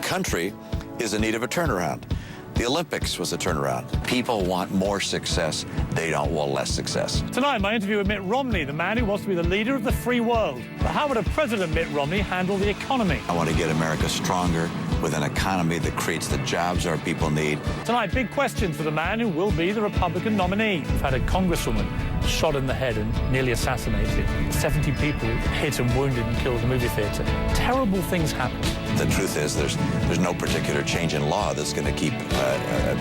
country is in need of a turnaround. The Olympics was a turnaround. People want more success. They don't want less success. Tonight, my interview with Mitt Romney, the man who wants to be the leader of the free world. But how would a President Mitt Romney handle the economy? I want to get America stronger with an economy that creates the jobs our people need. Tonight, big questions for the man who will be the Republican nominee. We've had a congresswoman shot in the head and nearly assassinated. 70 people hit and wounded and killed in the movie theatre. Terrible things happen. The truth is there's no particular change in law that's going to keep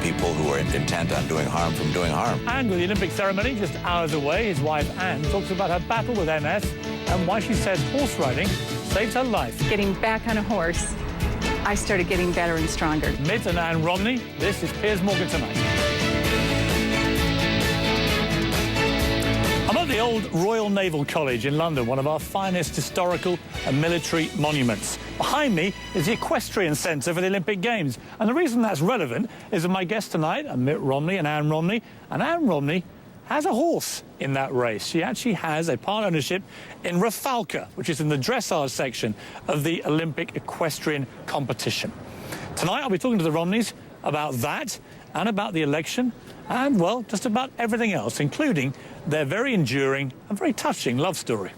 people who are intent on doing harm from doing harm. And with the Olympic ceremony just hours away, his wife Anne talks about her battle with MS and why she says horse riding saved her life. Getting back on a horse, I started getting better and stronger. Mitt and Anne Romney, this is Piers Morgan Tonight. I'm at the old Royal Naval College in London, one of our finest historical and military monuments. Behind me is the Equestrian Centre for the Olympic Games. And the reason that's relevant is that my guests tonight are Mitt Romney and Anne Romney. And Anne Romney has a horse in that race. She actually has a part ownership in Rafalka, which is in the dressage section of the Olympic equestrian competition. Tonight I'll be talking to the Romneys about that and about the election and, well, just about everything else, including their very enduring and very touching love story.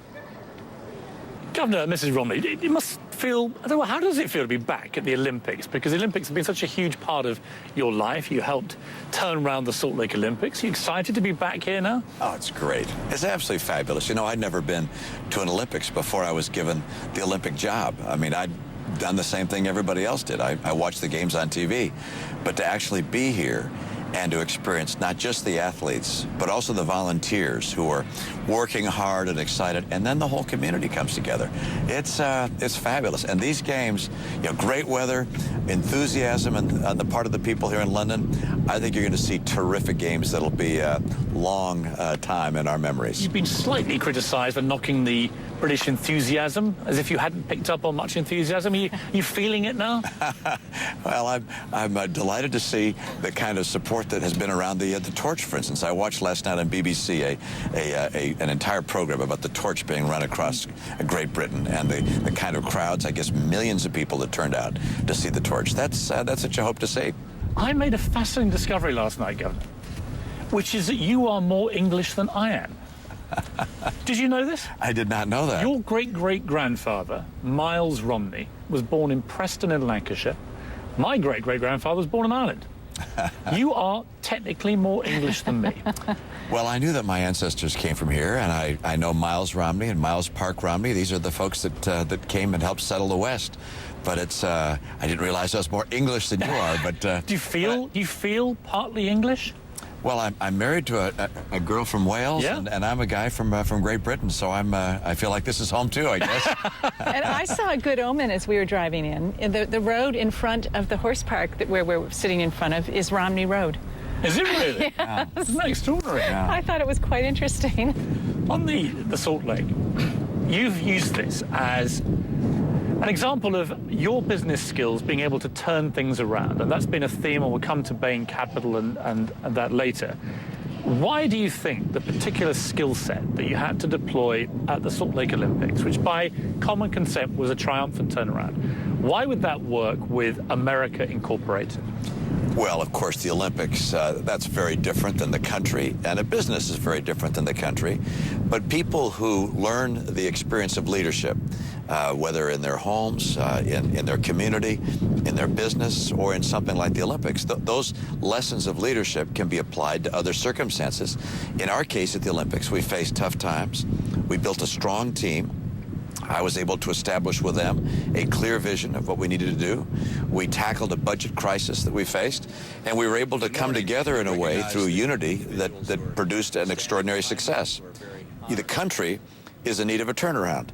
Governor, Mrs. Romney, it must feel, I don't know, how does it feel to be back at the Olympics? Because the Olympics have been such a huge part of your life. You helped turn around the Salt Lake Olympics. Are you excited to be back here now? Oh, it's great. It's absolutely fabulous. You know, I'd never been to an Olympics before I was given the Olympic job. I mean, I'd done the same thing everybody else did. I watched the games on TV. But to actually be here and to experience not just the athletes, but also the volunteers who are working hard and excited, and then the whole community comes together. It's fabulous. And these games, you know, great weather, enthusiasm on the part of the people here in London. I think you're going to see terrific games that'll be a long time in our memories. You've been slightly criticised for knocking the British enthusiasm, as if you hadn't picked up on much enthusiasm. Are you feeling it now? Well, I'm delighted to see the kind of support that has been around the torch, for instance. I watched last night on BBC an entire program about the torch being run across Great Britain and the kind of crowds, I guess millions of people that turned out to see the torch. That's what you hope to see. I made a fascinating discovery last night, Governor, which is that you are more English than I am. Did you know this? I did not know that. Your great-great-grandfather, Miles Romney, was born in Preston in Lancashire. My great-great-grandfather was born in Ireland. You are technically more English than me. Well, I knew that my ancestors came from here, and I know Miles Romney and Miles Park Romney. These are the folks that came and helped settle the West. But it's I didn't realize I was more English than you are. But do you feel partly English? Well, I'm married to a girl from Wales, yeah. and I'm a guy from Great Britain, so I feel like this is home too, I guess. And I saw a good omen as we were driving in. The road in front of the horse park where we're sitting in front of is Romney Road. Is it really? Yeah. Isn't that extraordinary? Yeah. I thought it was quite interesting. On the Salt Lake, you've used this as an example of your business skills being able to turn things around, and that's been a theme, and we'll come to Bain Capital and that later. Why do you think the particular skill set that you had to deploy at the Salt Lake Olympics, which by common consent was a triumphant turnaround, why would that work with America Incorporated? Well, of course, the Olympics, that's very different than the country, and a business is very different than the country. But people who learn the experience of leadership, whether in their homes, in their community, in their business, or in something like the Olympics, those lessons of leadership can be applied to other circumstances. In our case at the Olympics, we faced tough times. We built a strong team. I was able to establish with them a clear vision of what we needed to do. We tackled a budget crisis that we faced, and we were able to come together in a way through unity that produced an extraordinary success. The country is in need of a turnaround.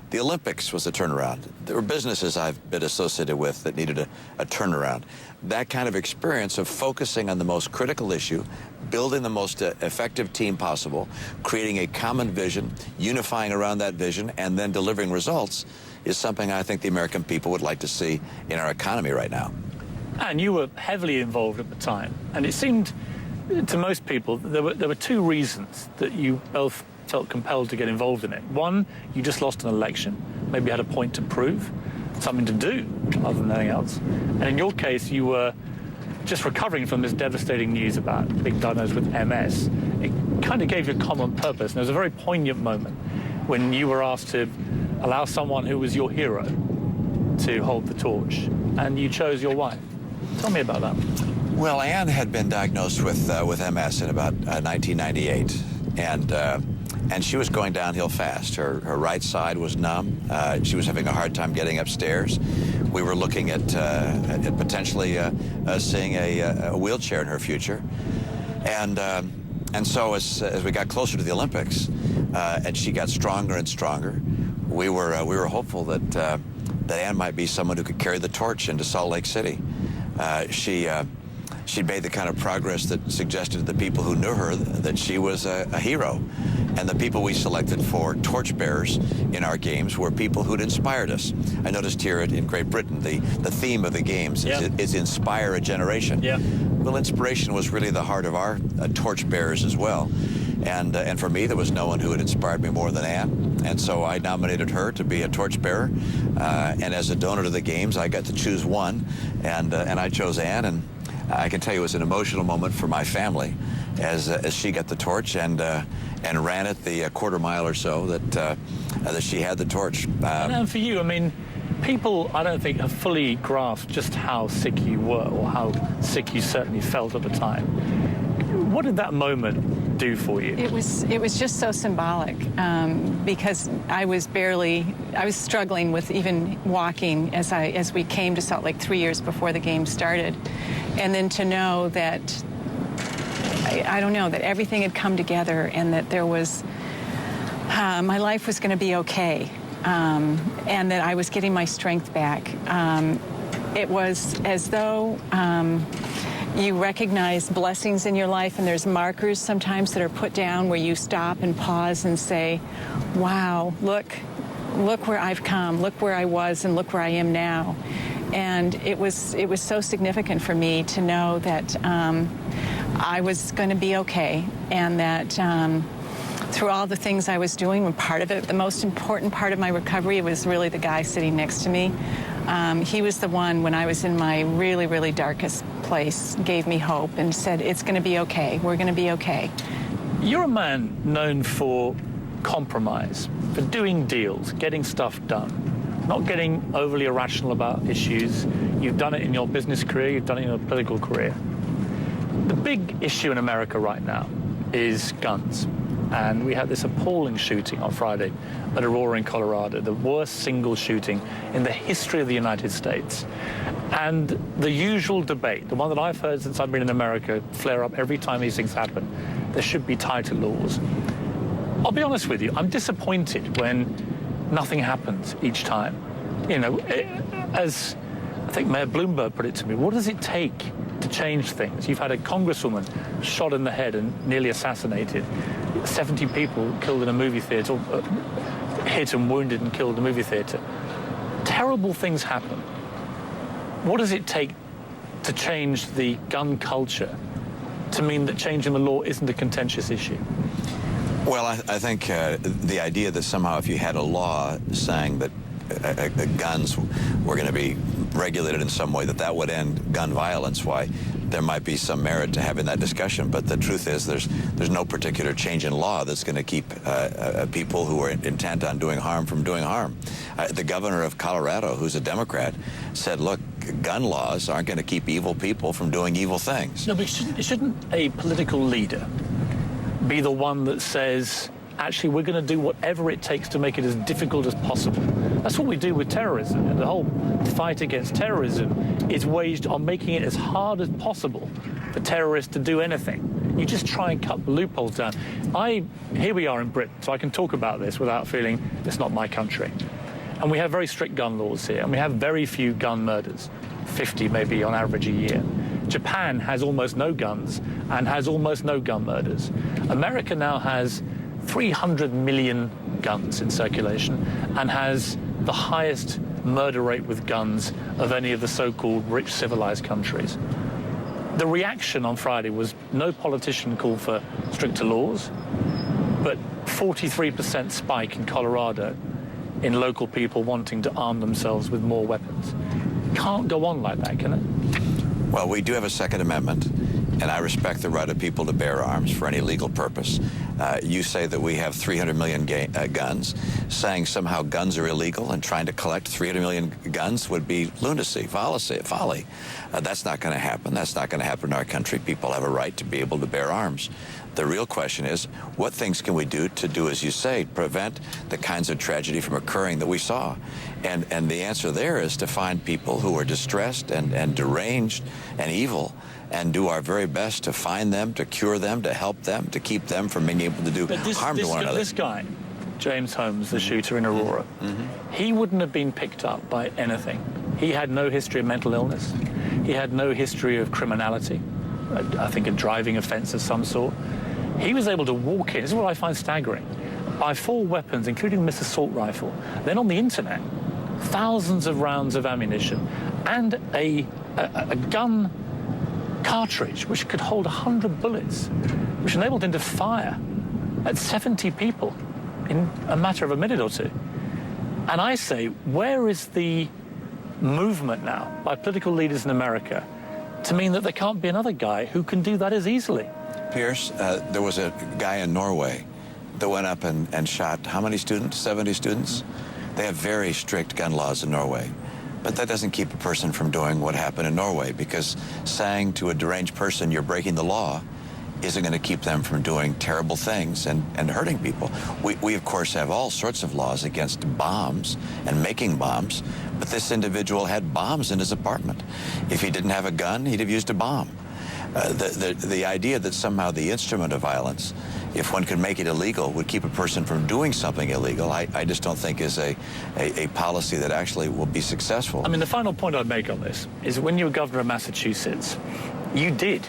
The Olympics was a turnaround. There were businesses I've been associated with that needed a turnaround. That kind of experience of focusing on the most critical issue, building the most effective team possible, creating a common vision, unifying around that vision, and then delivering results is something I think the American people would like to see in our economy right now. And you were heavily involved at the time, and it seemed to most people that there were two reasons that you both felt compelled to get involved in it. One, you just lost an election, maybe had a point to prove. something to do other than anything else. And in your case, you were just recovering from this devastating news about being diagnosed with MS. It kind of gave you a common purpose. And there was a very poignant moment when you were asked to allow someone who was your hero to hold the torch, and you chose your wife. Tell me about that. Well, Anne had been diagnosed with MS in about 1998, and she was going downhill fast. Her right side was numb. She was having a hard time getting upstairs. We were looking at potentially seeing a wheelchair in her future, and so as we got closer to the Olympics, and she got stronger and stronger, we were hopeful that Anne might be someone who could carry the torch into Salt Lake City. She made the kind of progress that suggested to the people who knew her that she was a hero. And the people we selected for torchbearers in our games were people who'd inspired us. I noticed here in Great Britain, the theme of the games is inspire a generation. Yeah. Well, inspiration was really the heart of our torchbearers as well. And for me, there was no one who had inspired me more than Anne. And so I nominated her to be a torchbearer. And as a donor to the games, I got to choose one. And I chose Anne. And I can tell you it was an emotional moment for my family as she got the torch and ran it the quarter mile or so that she had the torch. And for you, I mean, people, I don't think, have fully grasped just how sick you were or how sick you certainly felt at the time. What did that moment do for you? It was just so symbolic because I was struggling with even walking as we came to Salt Lake 3 years before the game started. And then to know that, I don't know, that everything had come together and that there was, my life was going to be okay, and that I was getting my strength back. It was as though you recognize blessings in your life, and there's markers sometimes that are put down where you stop and pause and say, wow, look where I've come, look where I was, and look where I am now. And it was so significant for me to know that I was going to be okay, and that through all the things I was doing, and part of it, the most important part of my recovery, was really the guy sitting next to me. He was the one, when I was in my really, really darkest place, gave me hope and said, it's going to be okay. We're going to be okay. You're a man known for compromise, for doing deals, getting stuff done, not getting overly irrational about issues. You've done it in your business career, you've done it in your political career. The big issue in America right now is guns. And we had this appalling shooting on Friday at Aurora in Colorado, the worst single shooting in the history of the United States. And the usual debate, the one that I've heard since I've been in America, flare up every time these things happen, there should be tighter laws. I'll be honest with you, I'm disappointed when nothing happens each time. You know, as I think Mayor Bloomberg put it to me, what does it take to change things? You've had a congresswoman shot in the head and nearly assassinated. 70 people killed in a movie theater, hit and wounded and killed in a movie theater. Terrible things happen. What does it take to change the gun culture to mean that changing the law isn't a contentious issue? Well, I think the idea that somehow if you had a law saying that guns were going to be regulated in some way, that would end gun violence, why there might be some merit to having that discussion. But the truth is there's no particular change in law that's going to keep people who are intent on doing harm from doing harm. The governor of Colorado, who's a Democrat, said, look, gun laws aren't going to keep evil people from doing evil things. No, but shouldn't a political leader be the one that says, actually, we're going to do whatever it takes to make it as difficult as possible? That's what we do with terrorism. And the whole fight against terrorism is waged on making it as hard as possible for terrorists to do anything. You just try and cut the loopholes down. Here we are in Britain, so I can talk about this without feeling it's not my country. And we have very strict gun laws here, and we have very few gun murders, 50 maybe on average a year. Japan has almost no guns and has almost no gun murders. America now has 300 million guns in circulation and has the highest murder rate with guns of any of the so-called rich civilized countries. The reaction on Friday was no politician called for stricter laws, but 43% spike in Colorado in local people wanting to arm themselves with more weapons. It can't go on like that, can it? Well, we do have a Second Amendment, and I respect the right of people to bear arms for any legal purpose. You say that we have 300 million guns. Saying somehow guns are illegal and trying to collect 300 million guns would be lunacy, folly. That's not going to happen. That's not going to happen in our country. People have a right to be able to bear arms. The real question is, what things can we do to do, as you say, prevent the kinds of tragedy from occurring that we saw? And the answer there is to find people who are distressed and deranged and evil, and do our very best to find them, to cure them, to help them, to keep them from being able to do harm to one another. This guy, James Holmes, the shooter in Aurora, he wouldn't have been picked up by anything. He had no history of mental illness. He had no history of criminality, I think a driving offence of some sort. He was able to walk in, this is what I find staggering, buy 4 weapons, including this assault rifle, then on the internet, thousands of rounds of ammunition, and a gun cartridge which could hold 100 bullets, which enabled him to fire at 70 people in a matter of a minute or two. And I say, where is the movement now by political leaders in America to mean that there can't be another guy who can do that as easily? Piers, there was a guy in Norway that went up and shot how many students? 70 students? They have very strict gun laws in Norway. But that doesn't keep a person from doing what happened in Norway, because saying to a deranged person you're breaking the law isn't going to keep them from doing terrible things and hurting people. We, of course, have all sorts of laws against bombs and making bombs, but this individual had bombs in his apartment. If he didn't have a gun, he'd have used a bomb. The idea that somehow the instrument of violence, if one could make it illegal, would keep a person from doing something illegal, I just don't think is a policy that actually will be successful. I mean, the final point I'd make on this is when you were governor of Massachusetts, you did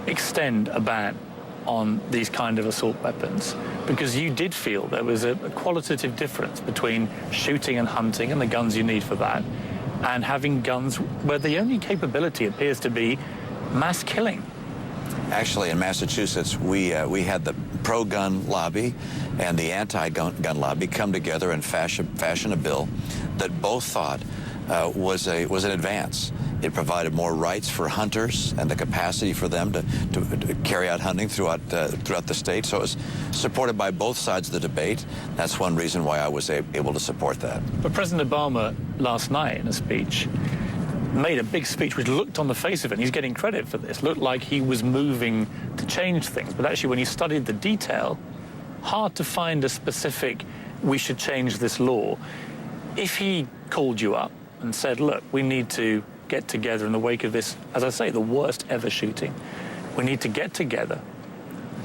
extend a ban on these kind of assault weapons because you did feel there was a qualitative difference between shooting and hunting and the guns you need for that, and having guns where the only capability appears to be mass killing. Actually, in Massachusetts, we had the pro-gun lobby and the anti-gun lobby come together and fashion a bill that both thought was an advance. It provided more rights for hunters and the capacity for them to carry out hunting throughout the state. So it was supported by both sides of the debate. That's one reason why I was able to support that. But President Obama last night in a speech made a big speech which looked on the face of it, and he's getting credit for this, looked like he was moving to change things. But actually, when you studied the detail, hard to find a specific, we should change this law. If he called you up and said, look, we need to get together in the wake of this, as I say, the worst ever shooting, we need to get together,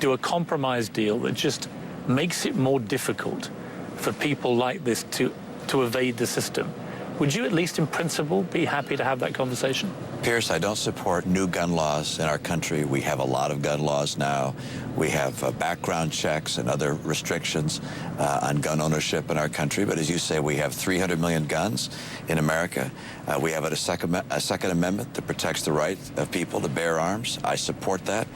do a compromise deal that just makes it more difficult for people like this to evade the system, would you at least in principle be happy to have that conversation? Piers, I don't support new gun laws in our country. We have a lot of gun laws now. We have background checks and other restrictions on gun ownership in our country. But as you say, we have 300 million guns in America. We have a Second Amendment that protects the right of people to bear arms. I support that.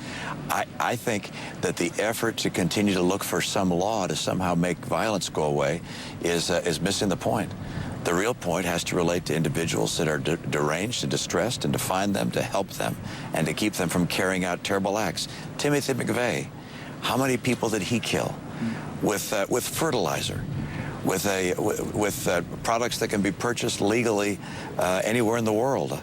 I think that the effort to continue to look for some law to somehow make violence go away is missing the point. The real point has to relate to individuals that are deranged and distressed, and to find them, to help them, and to keep them from carrying out terrible acts. Timothy McVeigh, how many people did he kill with fertilizer, with products that can be purchased legally anywhere in the world?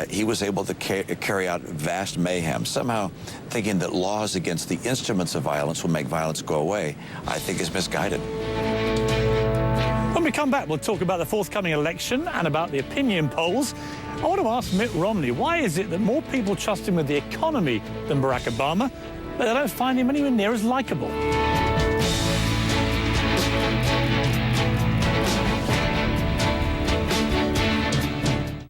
He was able to carry out vast mayhem. Somehow thinking that laws against the instruments of violence will make violence go away, I think is misguided. When we come back, we'll talk about the forthcoming election and about the opinion polls. I want to ask Mitt Romney, why is it that more people trust him with the economy than Barack Obama, but they don't find him anywhere near as likable?